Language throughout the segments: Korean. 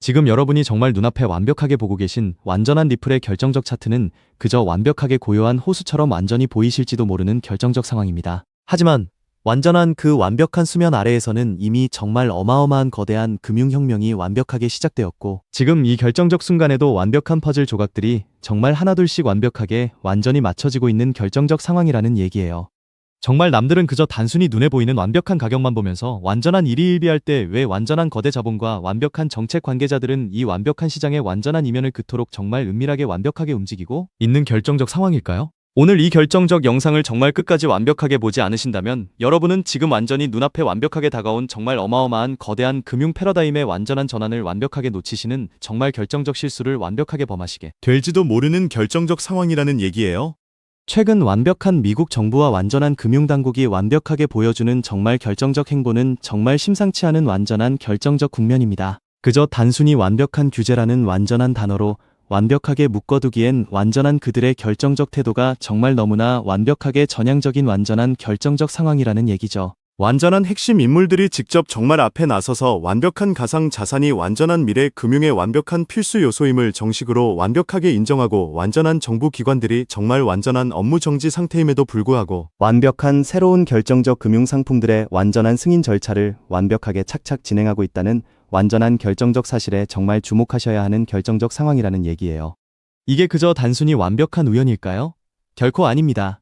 지금 여러분이 정말 눈앞에 완벽하게 보고 계신 완전한 리플의 결정적 차트는 그저 완벽하게 고요한 호수처럼 완전히 보이실지도 모르는 결정적 상황입니다. 하지만 완전한 그 완벽한 수면 아래에서는 이미 정말 어마어마한 거대한 금융혁명이 완벽하게 시작되었고, 지금 이 결정적 순간에도 완벽한 퍼즐 조각들이 정말 하나둘씩 완벽하게 완전히 맞춰지고 있는 결정적 상황이라는 얘기예요. 정말 남들은 그저 단순히 눈에 보이는 완벽한 가격만 보면서 완전한 일희일비할 때 왜 완전한 거대 자본과 완벽한 정책 관계자들은 이 완벽한 시장의 완전한 이면을 그토록 정말 은밀하게 완벽하게 움직이고 있는 결정적 상황일까요? 오늘 이 결정적 영상을 정말 끝까지 완벽하게 보지 않으신다면 여러분은 지금 완전히 눈앞에 완벽하게 다가온 정말 어마어마한 거대한 금융 패러다임의 완전한 전환을 완벽하게 놓치시는 정말 결정적 실수를 완벽하게 범하시게 될지도 모르는 결정적 상황이라는 얘기예요. 최근 완벽한 미국 정부와 완전한 금융당국이 완벽하게 보여주는 정말 결정적 행보는 정말 심상치 않은 완전한 결정적 국면입니다. 그저 단순히 완벽한 규제라는 완전한 단어로 완벽하게 묶어두기엔 완전한 그들의 결정적 태도가 정말 너무나 완벽하게 전향적인 완전한 결정적 상황이라는 얘기죠. 완전한 핵심 인물들이 직접 정말 앞에 나서서 완벽한 가상 자산이 완전한 미래 금융의 완벽한 필수 요소임을 정식으로 완벽하게 인정하고, 완전한 정부 기관들이 정말 완전한 업무 정지 상태임에도 불구하고 완벽한 새로운 결정적 금융 상품들의 완전한 승인 절차를 완벽하게 착착 진행하고 있다는 완전한 결정적 사실에 정말 주목하셔야 하는 결정적 상황이라는 얘기예요. 이게 그저 단순히 완벽한 우연일까요? 결코 아닙니다.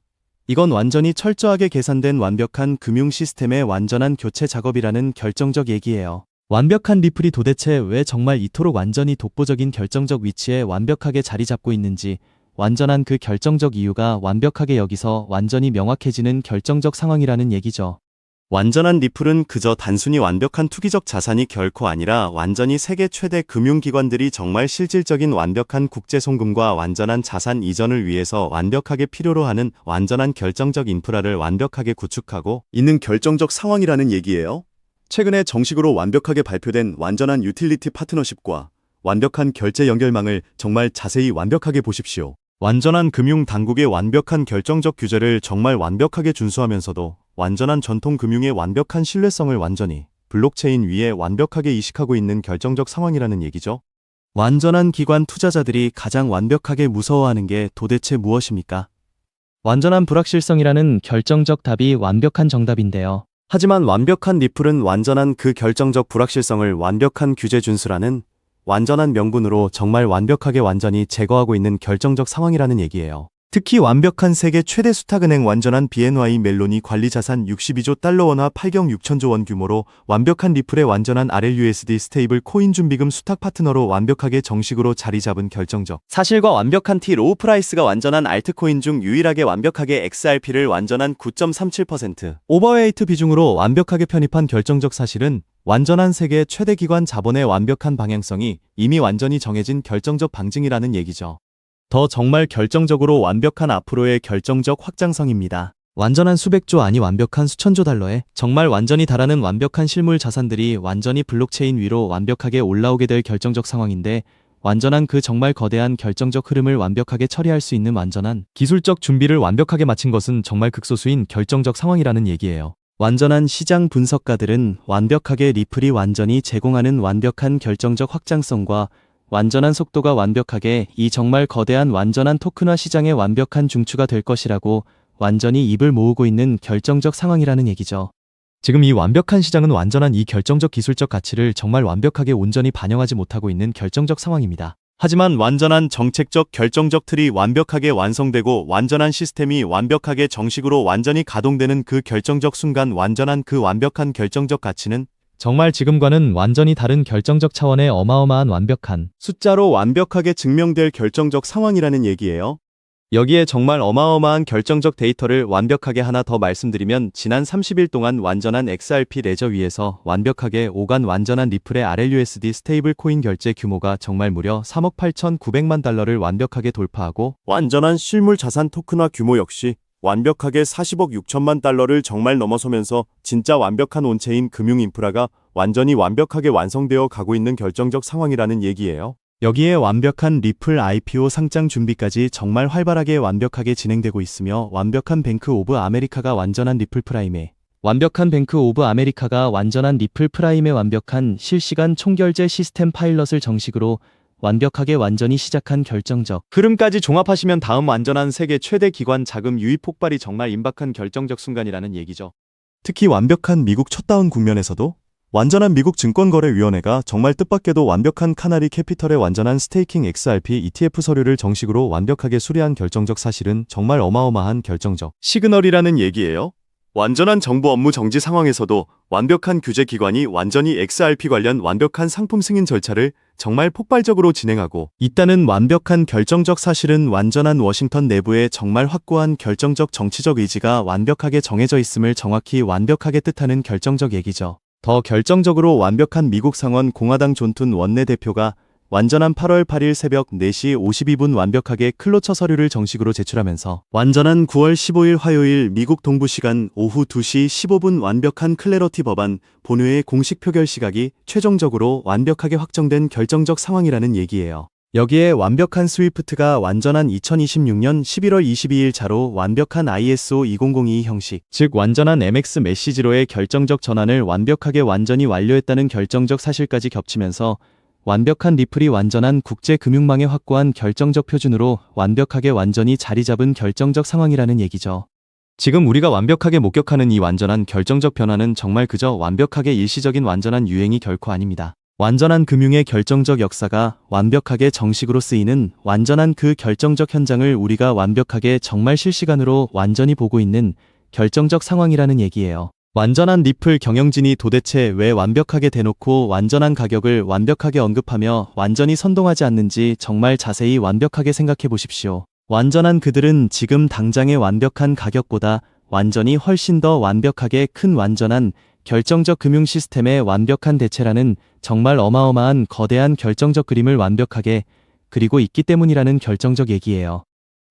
이건 완전히 철저하게 계산된 완벽한 금융 시스템의 완전한 교체 작업이라는 결정적 얘기예요. 완벽한 리플이 도대체 왜 정말 이토록 완전히 독보적인 결정적 위치에 완벽하게 자리 잡고 있는지, 완전한 그 결정적 이유가 완벽하게 여기서 완전히 명확해지는 결정적 상황이라는 얘기죠. 완전한 리플은 그저 단순히 완벽한 투기적 자산이 결코 아니라 완전히 세계 최대 금융기관들이 정말 실질적인 완벽한 국제 송금과 완전한 자산 이전을 위해서 완벽하게 필요로 하는 완전한 결정적 인프라를 완벽하게 구축하고 있는 결정적 상황이라는 얘기예요. 최근에 정식으로 완벽하게 발표된 완전한 유틸리티 파트너십과 완벽한 결제 연결망을 정말 자세히 완벽하게 보십시오. 완전한 금융 당국의 완벽한 결정적 규제를 정말 완벽하게 준수하면서도 완전한 전통 금융의 완벽한 신뢰성을 완전히 블록체인 위에 완벽하게 이식하고 있는 결정적 상황이라는 얘기죠. 완전한 기관 투자자들이 가장 완벽하게 무서워하는 게 도대체 무엇입니까? 완전한 불확실성이라는 결정적 답이 완벽한 정답인데요. 하지만 완벽한 리플은 완전한 그 결정적 불확실성을 완벽한 규제 준수라는 완전한 명분으로 정말 완벽하게 완전히 제거하고 있는 결정적 상황이라는 얘기예요. 특히 완벽한 세계 최대 수탁은행 완전한 BNY 멜론이 관리 자산 62조 달러 원화 8경 6천조 원 규모로 완벽한 리플의 완전한 RLUSD 스테이블 코인 준비금 수탁 파트너로 완벽하게 정식으로 자리 잡은 결정적 사실과 완벽한 T 로우 프라이스가 완전한 알트코인 중 유일하게 완벽하게 XRP를 완전한 9.37% 오버웨이트 비중으로 완벽하게 편입한 결정적 사실은 완전한 세계 최대 기관 자본의 완벽한 방향성이 이미 완전히 정해진 결정적 방증이라는 얘기죠. 더 정말 결정적으로 완벽한 앞으로의 결정적 확장성입니다. 완전한 수백조 아니 완벽한 수천조 달러에 정말 완전히 달하는 완벽한 실물 자산들이 완전히 블록체인 위로 완벽하게 올라오게 될 결정적 상황인데, 완전한 그 정말 거대한 결정적 흐름을 완벽하게 처리할 수 있는 완전한 기술적 준비를 완벽하게 마친 것은 정말 극소수인 결정적 상황이라는 얘기예요. 완전한 시장 분석가들은 완벽하게 리플이 완전히 제공하는 완벽한 결정적 확장성과 완전한 속도가 완벽하게 이 정말 거대한 완전한 토큰화 시장의 완벽한 중추가 될 것이라고 완전히 입을 모으고 있는 결정적 상황이라는 얘기죠. 지금 이 완벽한 시장은 완전한 이 결정적 기술적 가치를 정말 완벽하게 온전히 반영하지 못하고 있는 결정적 상황입니다. 하지만 완전한 정책적 결정적 틀이 완벽하게 완성되고 완전한 시스템이 완벽하게 정식으로 완전히 가동되는 그 결정적 순간, 완전한 그 완벽한 결정적 가치는 정말 지금과는 완전히 다른 결정적 차원의 어마어마한 완벽한 숫자로 완벽하게 증명될 결정적 상황이라는 얘기예요. 여기에 정말 어마어마한 결정적 데이터를 완벽하게 하나 더 말씀드리면, 지난 30일 동안 완전한 XRP 레저 위에서 완벽하게 오간 완전한 리플의 RLUSD 스테이블 코인 결제 규모가 정말 무려 3억 8,900만 달러를 완벽하게 돌파하고, 완전한 실물 자산 토큰화 규모 역시 완벽하게 40억 6천만 달러를 정말 넘어서면서 진짜 완벽한 온체인 금융 인프라가 완전히 완벽하게 완성되어 가고 있는 결정적 상황이라는 얘기예요. 여기에 완벽한 리플 IPO 상장 준비까지 정말 활발하게 완벽하게 진행되고 있으며, 완벽한 뱅크 오브 아메리카가 완전한 리플 프라임에 완벽한 뱅크 오브 아메리카가 완전한 리플 프라임의 완벽한 실시간 총결제 시스템 파일럿을 정식으로 완벽하게 완전히 시작한 결정적 흐름까지 종합하시면 다음 완전한 세계 최대 기관 자금 유입 폭발이 정말 임박한 결정적 순간이라는 얘기죠. 특히 완벽한 미국 셧다운 국면에서도 완전한 미국 증권거래위원회가 정말 뜻밖에도 완벽한 카나리 캐피털의 완전한 스테이킹 XRP ETF 서류를 정식으로 완벽하게 수리한 결정적 사실은 정말 어마어마한 결정적 시그널이라는 얘기예요. 완전한 정부 업무 정지 상황에서도 완벽한 규제기관이 완전히 XRP 관련 완벽한 상품 승인 절차를 정말 폭발적으로 진행하고 있다는 완벽한 결정적 사실은 완전한 워싱턴 내부에 정말 확고한 결정적 정치적 의지가 완벽하게 정해져 있음을 정확히 완벽하게 뜻하는 결정적 얘기죠. 더 결정적으로 완벽한 미국 상원 공화당 존 툰 원내대표가 완전한 8월 8일 새벽 4시 52분 완벽하게 클로처 서류를 정식으로 제출하면서 완전한 9월 15일 화요일 미국 동부 시간 오후 2시 15분 완벽한 클래러티 법안 본회의 공식 표결 시각이 최종적으로 완벽하게 확정된 결정적 상황이라는 얘기예요. 여기에 완벽한 스위프트가 완전한 2026년 11월 22일 자로 완벽한 ISO 2002 형식, 즉 완전한 MX 메시지로의 결정적 전환을 완벽하게 완전히 완료했다는 결정적 사실까지 겹치면서 완벽한 리플이 완전한 국제금융망의 확고한 결정적 표준으로 완벽하게 완전히 자리 잡은 결정적 상황이라는 얘기죠. 지금 우리가 완벽하게 목격하는 이 완전한 결정적 변화는 정말 그저 완벽하게 일시적인 완전한 유행이 결코 아닙니다. 완전한 금융의 결정적 역사가 완벽하게 정식으로 쓰이는 완전한 그 결정적 현장을 우리가 완벽하게 정말 실시간으로 완전히 보고 있는 결정적 상황이라는 얘기예요. 완전한 리플 경영진이 도대체 왜 완벽하게 대놓고 완전한 가격을 완벽하게 언급하며 완전히 선동하지 않는지 정말 자세히 완벽하게 생각해 보십시오. 완전한 그들은 지금 당장의 완벽한 가격보다 완전히 훨씬 더 완벽하게 큰 완전한 결정적 금융 시스템의 완벽한 대체라는 정말 어마어마한 거대한 결정적 그림을 완벽하게 그리고 있기 때문이라는 결정적 얘기예요.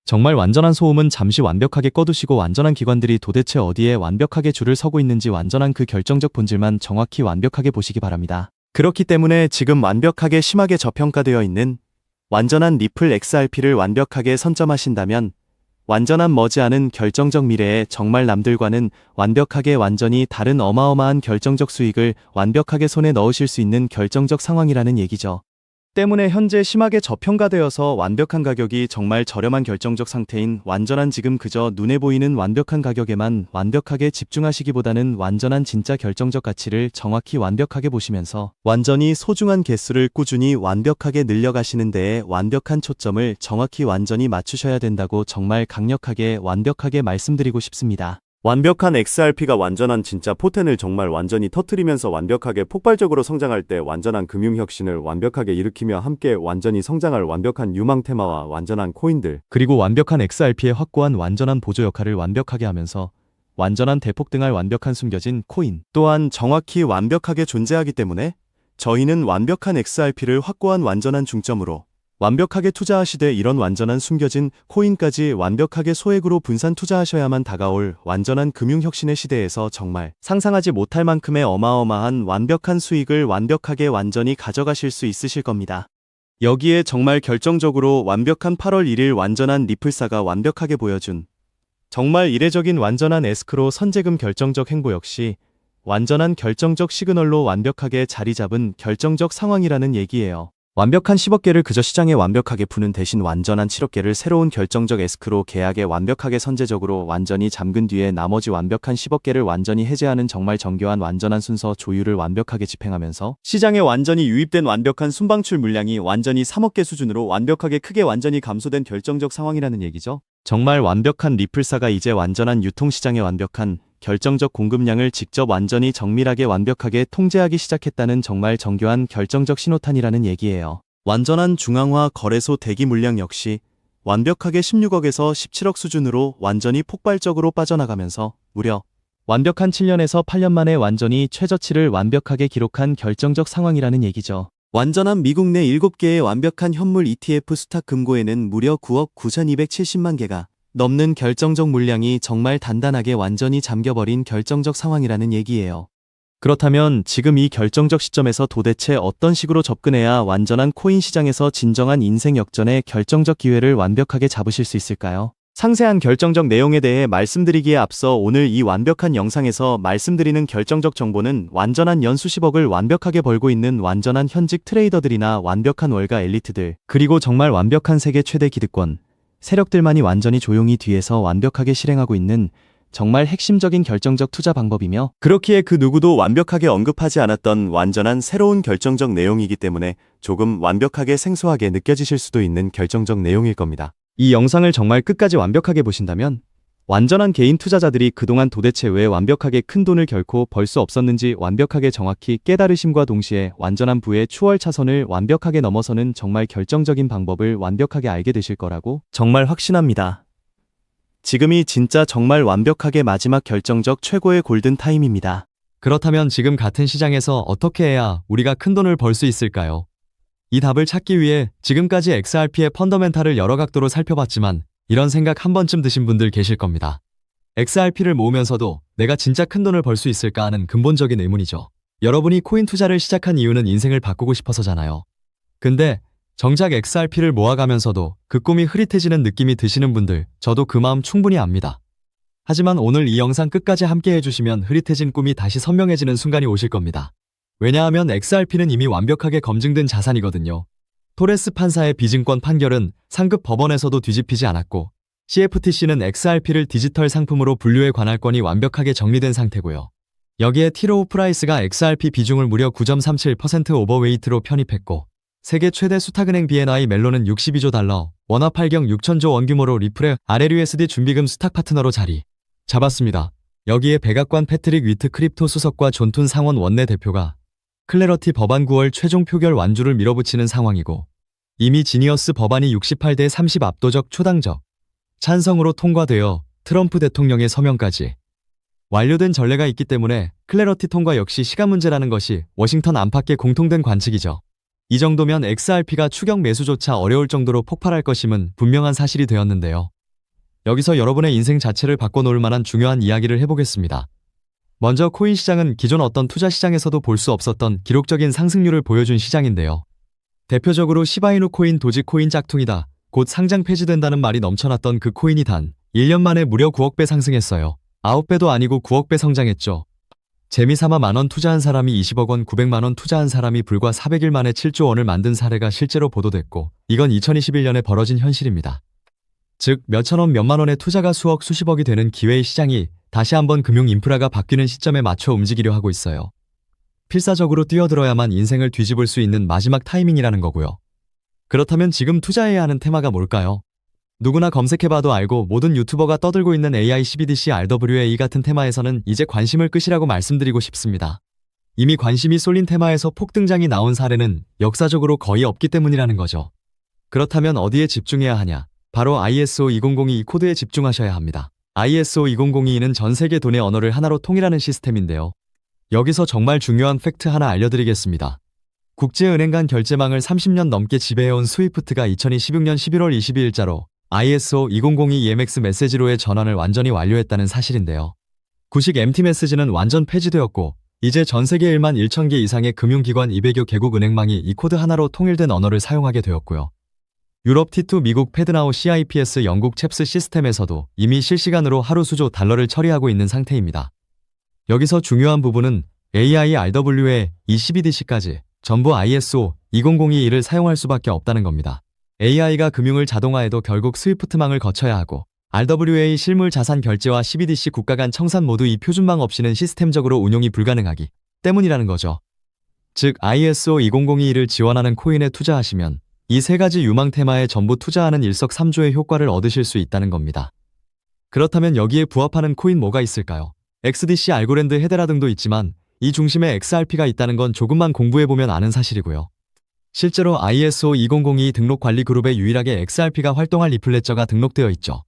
정말 완전한 소음은 잠시 완벽하게 꺼두시고 완전한 기관들이 도대체 어디에 완벽하게 줄을 서고 있는지 완전한 그 결정적 본질만 정확히 완벽하게 보시기 바랍니다. 그렇기 때문에 지금 완벽하게 심하게 저평가되어 있는 완전한 리플 XRP를 완벽하게 선점하신다면 완전한 머지않은 결정적 미래에 정말 남들과는 완벽하게 완전히 다른 어마어마한 결정적 수익을 완벽하게 손에 넣으실 수 있는 결정적 상황이라는 얘기죠. 때문에 현재 심하게 저평가되어서 완벽한 가격이 정말 저렴한 결정적 상태인 완전한 지금 그저 눈에 보이는 완벽한 가격에만 완벽하게 집중하시기보다는 완전한 진짜 결정적 가치를 정확히 완벽하게 보시면서 완전히 소중한 개수를 꾸준히 완벽하게 늘려가시는 데에 완벽한 초점을 정확히 완전히 맞추셔야 된다고 정말 강력하게 완벽하게 말씀드리고 싶습니다. 완벽한 XRP가 완전한 진짜 포텐을 정말 완전히 터뜨리면서 완벽하게 폭발적으로 성장할 때 완전한 금융혁신을 완벽하게 일으키며 함께 완전히 성장할 완벽한 유망 테마와 완전한 코인들, 그리고 완벽한 XRP의 확고한 완전한 보조 역할을 완벽하게 하면서 완전한 대폭등할 완벽한 숨겨진 코인 또한 정확히 완벽하게 존재하기 때문에 저희는 완벽한 XRP를 확고한 완전한 중점으로 완벽하게 투자하시되 이런 완전한 숨겨진 코인까지 완벽하게 소액으로 분산 투자하셔야만 다가올 완전한 금융혁신의 시대에서 정말 상상하지 못할 만큼의 어마어마한 완벽한 수익을 완벽하게 완전히 가져가실 수 있으실 겁니다. 여기에 정말 결정적으로 완벽한 8월 1일 완전한 리플사가 완벽하게 보여준 정말 이례적인 완전한 에스크로 선제금 결정적 행보 역시 완전한 결정적 시그널로 완벽하게 자리 잡은 결정적 상황이라는 얘기예요. 완벽한 10억 개를 그저 시장에 완벽하게 푸는 대신 완전한 7억 개를 새로운 결정적 에스크로 계약에 완벽하게 선제적으로 완전히 잠근 뒤에 나머지 완벽한 10억 개를 완전히 해제하는 정말 정교한 완전한 순서 조율을 완벽하게 집행하면서 시장에 완전히 유입된 완벽한 순방출 물량이 완전히 3억 개 수준으로 완벽하게 크게 완전히 감소된 결정적 상황이라는 얘기죠. 정말 완벽한 리플사가 이제 완전한 유통시장의 완벽한 결정적 공급량을 직접 완전히 정밀하게 완벽하게 통제하기 시작했다는 정말 정교한 결정적 신호탄이라는 얘기예요. 완전한 중앙화 거래소 대기 물량 역시 완벽하게 16억에서 17억 수준으로 완전히 폭발적으로 빠져나가면서 무려 완벽한 7년에서 8년 만에 완전히 최저치를 완벽하게 기록한 결정적 상황이라는 얘기죠. 완전한 미국 내 7개의 완벽한 현물 ETF 수탁 금고에는 무려 9억 9,270만 개가 넘는 결정적 물량이 정말 단단하게 완전히 잠겨버린 결정적 상황이라는 얘기예요. 그렇다면 지금 이 결정적 시점에서 도대체 어떤 식으로 접근해야 완전한 코인 시장에서 진정한 인생 역전의 결정적 기회를 완벽하게 잡으실 수 있을까요? 상세한 결정적 내용에 대해 말씀드리기에 앞서 오늘 이 완벽한 영상에서 말씀드리는 결정적 정보는 완전한 연 수십억을 완벽하게 벌고 있는 완전한 현직 트레이더들이나 완벽한 월가 엘리트들, 그리고 정말 완벽한 세계 최대 기득권, 세력들만이 완전히 조용히 뒤에서 완벽하게 실행하고 있는 정말 핵심적인 결정적 투자 방법이며, 그렇기에 그 누구도 완벽하게 언급하지 않았던 완전한 새로운 결정적 내용이기 때문에 조금 완벽하게 생소하게 느껴지실 수도 있는 결정적 내용일 겁니다. 이 영상을 정말 끝까지 완벽하게 보신다면 완전한 개인 투자자들이 그동안 도대체 왜 완벽하게 큰 돈을 결코 벌 수 없었는지 완벽하게 정확히 깨달으심과 동시에 완전한 부의 추월 차선을 완벽하게 넘어서는 정말 결정적인 방법을 완벽하게 알게 되실 거라고 정말 확신합니다. 지금이 진짜 정말 완벽하게 마지막 결정적 최고의 골든 타임입니다. 그렇다면 지금 같은 시장에서 어떻게 해야 우리가 큰 돈을 벌 수 있을까요? 이 답을 찾기 위해 지금까지 XRP의 펀더멘탈을 여러 각도로 살펴봤지만 이런 생각 한 번쯤 드신 분들 계실 겁니다. XRP를 모으면서도 내가 진짜 큰 돈을 벌 수 있을까 하는 근본적인 의문이죠. 여러분이 코인 투자를 시작한 이유는 인생을 바꾸고 싶어서잖아요. 근데 정작 XRP를 모아가면서도 그 꿈이 흐릿해지는 느낌이 드시는 분들, 저도 그 마음 충분히 압니다. 하지만 오늘 이 영상 끝까지 함께 해주시면 흐릿해진 꿈이 다시 선명해지는 순간이 오실 겁니다. 왜냐하면 XRP는 이미 완벽하게 검증된 자산이거든요. 토레스 판사의 비증권 판결은 상급 법원에서도 뒤집히지 않았고, CFTC는 XRP를 디지털 상품으로 분류해 관할권이 완벽하게 정리된 상태고요. 여기에 티로우 프라이스가 XRP 비중을 무려 9.37% 오버웨이트로 편입했고, 세계 최대 수탁은행 BNI 멜론은 62조 달러, 원화 8경 6천조 원 규모로 리플의 RLUSD 준비금 수탁 파트너로 자리 잡았습니다. 여기에 백악관 패트릭 위트 크립토 수석과 존툰 상원 원내대표가 클래러티 법안 9월 최종 표결 완주를 밀어붙이는 상황이고, 이미 지니어스 법안이 68대 30 압도적 초당적 찬성으로 통과되어 트럼프 대통령의 서명까지 완료된 전례가 있기 때문에 클래러티 통과 역시 시간 문제라는 것이 워싱턴 안팎의 공통된 관측이죠. 이 정도면 XRP가 추격 매수조차 어려울 정도로 폭발할 것임은 분명한 사실이 되었는데요. 여기서 여러분의 인생 자체를 바꿔놓을 만한 중요한 이야기를 해보겠습니다. 먼저 코인 시장은 기존 어떤 투자 시장에서도 볼 수 없었던 기록적인 상승률을 보여준 시장인데요. 대표적으로 시바이누 코인, 도지코인 짝퉁이다, 곧 상장 폐지된다는 말이 넘쳐났던 그 코인이 단 1년 만에 무려 9억 배 상승했어요. 9배도 아니고 9억 배 성장했죠. 재미삼아 만원 투자한 사람이 20억 원, 900만 원 투자한 사람이 불과 400일 만에 7조 원을 만든 사례가 실제로 보도됐고, 이건 2021년에 벌어진 현실입니다. 즉 몇천원 몇만 원의 투자가 수억 수십억이 되는 기회의 시장이 다시 한번 금융 인프라가 바뀌는 시점에 맞춰 움직이려 하고 있어요. 필사적으로 뛰어들어야만 인생을 뒤집을 수 있는 마지막 타이밍이라는 거고요. 그렇다면 지금 투자해야 하는 테마가 뭘까요? 누구나 검색해봐도 알고 모든 유튜버가 떠들고 있는 AI, CBDC, RWA 같은 테마에서는 이제 관심을 끄시라고 말씀드리고 싶습니다. 이미 관심이 쏠린 테마에서 폭등장이 나온 사례는 역사적으로 거의 없기 때문이라는 거죠. 그렇다면 어디에 집중해야 하냐? 바로 ISO 2002 코드에 집중하셔야 합니다. ISO 2002는 전 세계 돈의 언어를 하나로 통일하는 시스템인데요. 여기서 정말 중요한 팩트 하나 알려드리겠습니다. 국제은행 간 결제망을 30년 넘게 지배해온 스위프트가 2016년 11월 22일자로 ISO 2002 EMX 메시지로의 전환을 완전히 완료했다는 사실인데요. 구식 MT 메시지는 완전 폐지되었고, 이제 전 세계 1만 1천 개 이상의 금융기관 200여 개국 은행망이 이 코드 하나로 통일된 언어를 사용하게 되었고요. 유럽 T2, 미국 패드나우 CIPS, 영국 챕스 시스템에서도 이미 실시간으로 하루 수조 달러를 처리하고 있는 상태입니다. 여기서 중요한 부분은 AI, RWA, CBDC까지 전부 ISO 2002를 사용할 수밖에 없다는 겁니다. AI가 금융을 자동화해도 결국 스위프트망을 거쳐야 하고, RWA 실물 자산 결제와 CBDC 국가 간 청산 모두 이 표준망 없이는 시스템적으로 운용이 불가능하기 때문이라는 거죠. 즉 ISO 2002를 지원하는 코인에 투자하시면 이 세 가지 유망 테마에 전부 투자하는 일석삼조의 효과를 얻으실 수 있다는 겁니다. 그렇다면 여기에 부합하는 코인 뭐가 있을까요? XDC, 알고랜드, 헤데라 등도 있지만 이 중심에 XRP가 있다는 건 조금만 공부해보면 아는 사실이고요. 실제로 ISO 2002 등록 관리 그룹에 유일하게 XRP가 활동할 리플레저가 등록되어 있죠.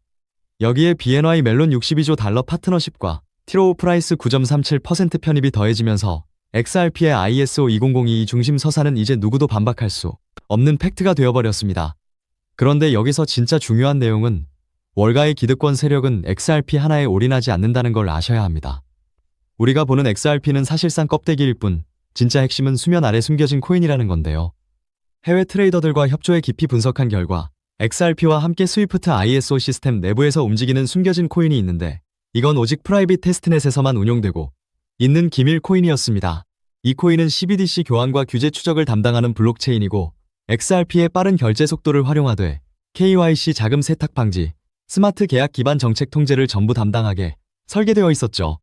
여기에 BNY 멜론 62조 달러 파트너십과 티로우 프라이스 9.37% 편입이 더해지면서 XRP의 ISO 2002 중심 서사는 이제 누구도 반박할 수 없는 팩트가 되어버렸습니다. 그런데 여기서 진짜 중요한 내용은 월가의 기득권 세력은 XRP 하나에 올인하지 않는다는 걸 아셔야 합니다. 우리가 보는 XRP는 사실상 껍데기일 뿐 진짜 핵심은 수면 아래 숨겨진 코인이라는 건데요. 해외 트레이더들과 협조해 깊이 분석한 결과 XRP와 함께 스위프트 ISO 시스템 내부에서 움직이는 숨겨진 코인이 있는데 이건 오직 프라이빗 테스트넷에서만 운용되고 있는 기밀 코인이었습니다. 이 코인은 CBDC 교환과 규제 추적을 담당하는 블록체인이고 XRP의 빠른 결제 속도를 활용하되 KYC 자금 세탁 방지, 스마트 계약 기반 정책 통제를 전부 담당하게 설계되어 있었죠.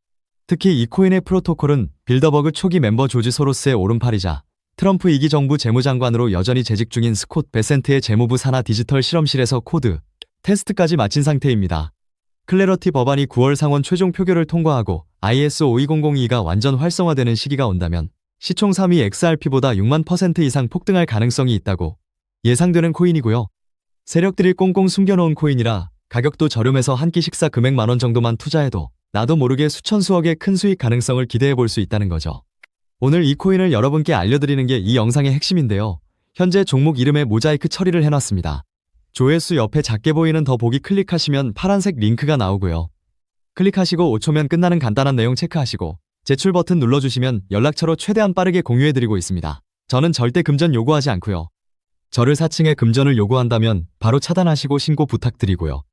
특히 이 코인의 프로토콜은 빌더버그 초기 멤버 조지 소로스의 오른팔이자 트럼프 2기 정부 재무장관으로 여전히 재직 중인 스콧 베센트의 재무부 산하 디지털 실험실에서 코드, 테스트까지 마친 상태입니다. 클래러티 법안이 9월 상원 최종 표결을 통과하고 ISO 52002가 완전 활성화되는 시기가 온다면 시총 3위 XRP보다 6만 % 이상 폭등할 가능성이 있다고 예상되는 코인이고요. 세력들이 꽁꽁 숨겨놓은 코인이라 가격도 저렴해서 한 끼 식사 금액 만원 정도만 투자해도 나도 모르게 수천 수억의 큰 수익 가능성을 기대해 볼 수 있다는 거죠. 오늘 이 코인을 여러분께 알려드리는 게 이 영상의 핵심인데요. 현재 종목 이름에 모자이크 처리를 해놨습니다. 조회수 옆에 작게 보이는 더보기 클릭하시면 파란색 링크가 나오고요. 클릭하시고 5초면 끝나는 간단한 내용 체크하시고 제출 버튼 눌러주시면 연락처로 최대한 빠르게 공유해드리고 있습니다. 저는 절대 금전 요구하지 않고요. 저를 사칭해 금전을 요구한다면 바로 차단하시고 신고 부탁드리고요.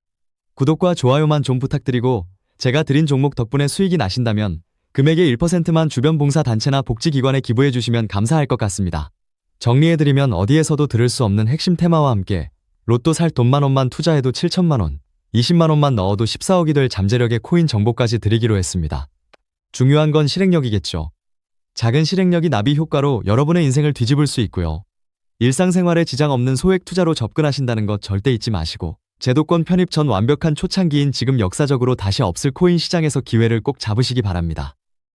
구독과 좋아요만 좀 부탁드리고 제가 드린 종목 덕분에 수익이 나신다면 금액의 1%만 주변 봉사단체나 복지기관에 기부해주시면 감사할 것 같습니다. 정리해드리면 어디에서도 들을 수 없는 핵심 테마와 함께 로또 살 돈만 원만 투자해도 7천만원, 20만원만 넣어도 14억이 될 잠재력의 코인 정보까지 드리기로 했습니다. 중요한 건 실행력이겠죠. 작은 실행력이 나비 효과로 여러분의 인생을 뒤집을 수 있고요. 일상생활에 지장 없는 소액 투자로 접근하신다는 것 절대 잊지 마시고 제도권 편입 전 완벽한 초창기인 지금 역사적으로 다시 없을 코인 시장에서 기회를 꼭 잡으시기 바랍니다.